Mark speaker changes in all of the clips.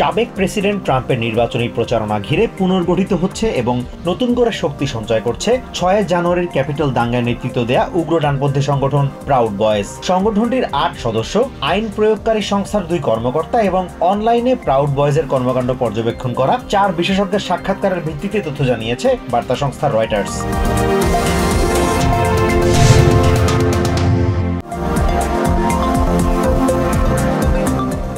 Speaker 1: সাবেক প্রেসিডেন্ট ট্রাম্পের নির্বাচনী প্রচারণা ঘিরে পুনর্গঠিত হচ্ছে এবং নতুন করে শক্তি সঞ্চয় করছে 6 জানুয়ারির ক্যাপিটাল দাঙ্গায় নেতৃত্ব দেয়া উগ্র ডানপন্থী সংগঠন প্রাউড বয়েজ। সংগঠনটির 8 সদস্য, আইন প্রয়োগকারী সংস্থার 2 কর্মকর্তা এবং অনলাইনে প্রাউড বয়েজের কর্মকাণ্ড পর্যবেক্ষণ করা 4 বিশেষজ্ঞের সাক্ষাৎকারের ভিত্তিতে তথ্য জানিয়েছে বার্তা সংস্থা রয়টার্স।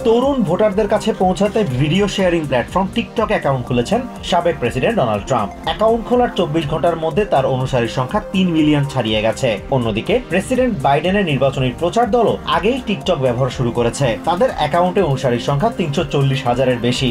Speaker 1: তরুণ ভোটারদের কাছে পৌঁছাতে video sharing platform TikTok account খুলেছেন সাবেক প্রেসিডেন্ট ডোনাল্ড ট্রাম্প। অ্যাকাউন্ট খোলার 24 ঘন্টার মধ্যে তার অনুসারীর সংখ্যা 3 মিলিয়ন ছাড়িয়ে গেছে। অন্যদিকে প্রেসিডেন্ট বাইডেনের নির্বাচনী প্রচার দলও আগেই টিকটক ব্যবহার শুরু করেছে। তাদের অ্যাকাউন্টে অনুসারীর সংখ্যা 340,000-এর বেশি।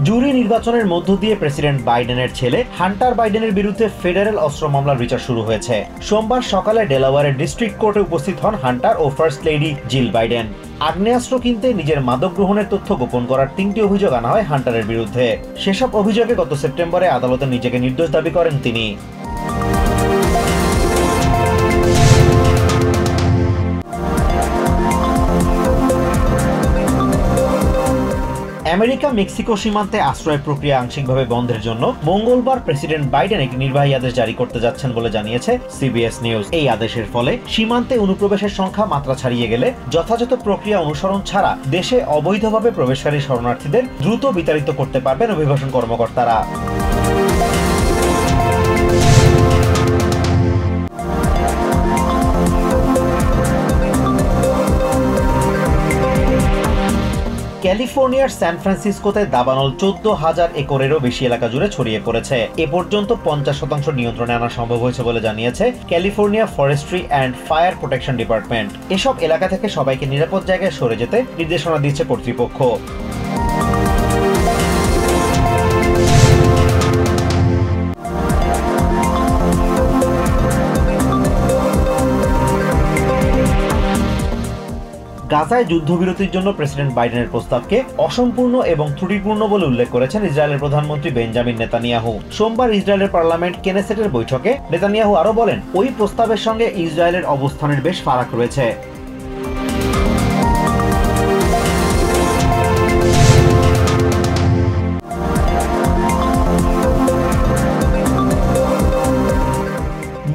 Speaker 1: জুরি নির্বাচনের মধ্য দিয়ে প্রেসিডেন্ট বাইডেনের ছেলে হান্টার বাইডেনের বিরুদ্ধে ফেডারেল অস্ত্র মামলার বিচার শুরু হয়েছে। সোমবার সকালে ডেলাওয়্যারের ডিস্ট্রিক্ট কোর্টে উপস্থিত হন হান্টার ও ফার্স্ট লেডি জিল বাইডেন। আগ্নেয়াস্ত্র কিনতে নিজের মাদক গ্রহণের তথ্য গোপন করার 3টি অভিযোগ আনা হয় হান্টারের বিরুদ্ধে। সেসব অভিযোগে গত সেপ্টেম্বরে আদালতে নিজেকে নির্দোষ দাবি করেন তিনি। আমেরিকা মেক্সিকো সীমান্তে আশ্রয় প্রক্রিয়া আংশিকভাবে বন্ধের জন্য মঙ্গলবার প্রেসিডেন্ট বাইডেন একটি নির্বাহী আদেশ জারি করতে যাচ্ছেন বলে জানিয়েছে সিবিএস নিউজ। এই আদেশের ফলে সীমান্তে অনুপ্রবেশের সংখ্যা মাত্রা ছাড়িয়ে গেলে যথাযথ প্রক্রিয়া অনুসরণ ছাড়া দেশে অবৈধভাবে প্রবেশকারী শরণার্থীদের দ্রুত বিতাড়িত করতে পারবেন অভিবাসন কর্মকর্তারা। ক্যালিফোর্নিয়ার সান ফ্রান্সিসকোতে দাবানল 14,000 একরেরও বেশি এলাকা জুড়ে ছড়িয়ে পড়েছে। এ পর্যন্ত 50% নিয়ন্ত্রণে আনা সম্ভব হয়েছে বলে জানিয়েছে California forestry and fire protection department. এসব এলাকা থেকে সবাইকে নিরাপদ জায়গায় সরে যেতে নির্দেশনা দিচ্ছে কর্তৃপক্ষ। গাজায় যুদ্ধবিরতির জন্য প্রেসিডেন্ট বাইডেনের প্রস্তাবকে অসম্পূর্ণ এবং ত্রুটিপূর্ণ বলে উল্লেখ করেছেন ইসরায়েলের প্রধানমন্ত্রী বেঞ্জামিন নেতানিয়াহু। সোমবার ইসরায়েলের পার্লামেন্ট কেনেসেটের বৈঠকে নেতানিয়াহু আরও বলেন, ওই প্রস্তাবের সঙ্গে ইসরায়েলের অবস্থানের বেশ ফারাক রয়েছে।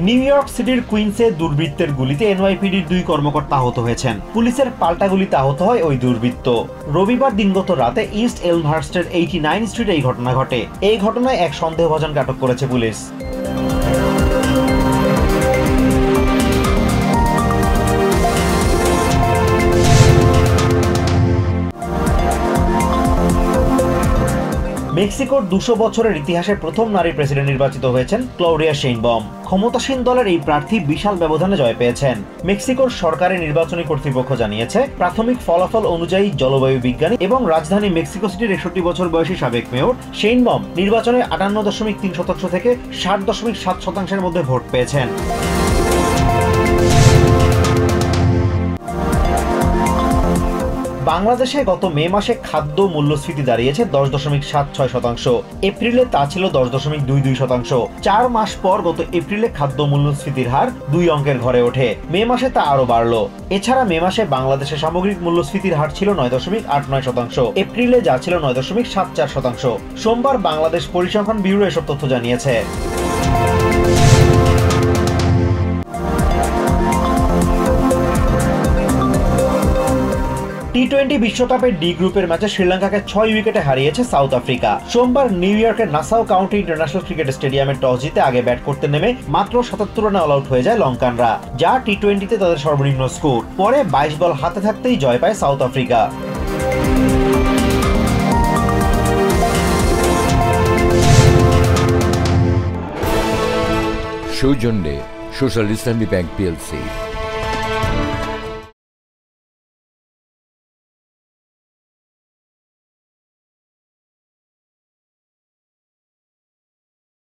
Speaker 1: নিউ ইয়র্ক সিটির কুইন্সে দুর্বৃত্তের গুলিতে এনওয়াইপিডির 2 কর্মকর্তা আহত হয়েছেন। পুলিশের পাল্টা গুলিতে আহত হয় ওই দুর্বৃত্ত। রবিবার দিনগত রাতে ইস্ট এলমহার্স্টের 89 স্ট্রিটে এই ঘটনা ঘটে। এই ঘটনায় এক সন্দেহভাজনকে আটক করেছে পুলিশ। মেক্সিকোর 200 বছরের ইতিহাসে প্রথম নারী প্রেসিডেন্ট নির্বাচিত হয়েছেন ক্লৌডিয়া শেইনবম। ক্ষমতাসীন দলের এই প্রার্থী বিশাল ব্যবধানে জয় পেয়েছেন। মেক্সিকোর সরকারি নির্বাচনী কর্তৃপক্ষ জানিয়েছে, প্রাথমিক ফলাফল অনুযায়ী জলবায়ু বিজ্ঞানী এবং রাজধানী মেক্সিকো সিটির 61 বছর বয়সী সাবেক মেয়র শেইনবম নির্বাচনে 58.3% থেকে 60.7%-এর মধ্যে ভোট পেয়েছেন। বাংলাদেশে গত মে মাসে খাদ্য মূল্যস্ফীতি দাঁড়িয়েছে 10.76%। এপ্রিলে তা ছিল 10.22%। 4 মাস পর গত এপ্রিলে খাদ্য মূল্যস্ফীতির হার 2 অঙ্কের ঘরে ওঠে। মে মাসে তা আরো বাড়ল। এছাড়া মে মাসে বাংলাদেশে সামগ্রিক মূল্যস্ফীতির হার ছিল 9.89%। এপ্রিলে যা ছিল 9.74%। সোমবার বাংলাদেশ পরিসংখ্যান ব্যুরো এসব তথ্য জানিয়েছে। টি-20 বিশ্বকাপের ডি গ্রুপের ম্যাচে শ্রীলঙ্কাকে 6 উইকেটে হারিয়েছে সাউথ আফ্রিকা। সোমবার নিউ ইয়র্কের নাসাউ কাউন্টি ইন্টারন্যাশনাল ক্রিকেট স্টেডিয়ামে টস জিতে আগে ব্যাট করতে নেমে মাত্র 77 রানে অল আউট হয়ে যায় লঙ্কানরা, যা টি-20তে তাদের সর্বনিম্ন স্কোর। পরে 22 বল হাতে থাকতেই জয় পায় সাউথ আফ্রিকা।
Speaker 2: সৌজন্যে সোশ্যাল ইসলামী ব্যাংক পিএলসি।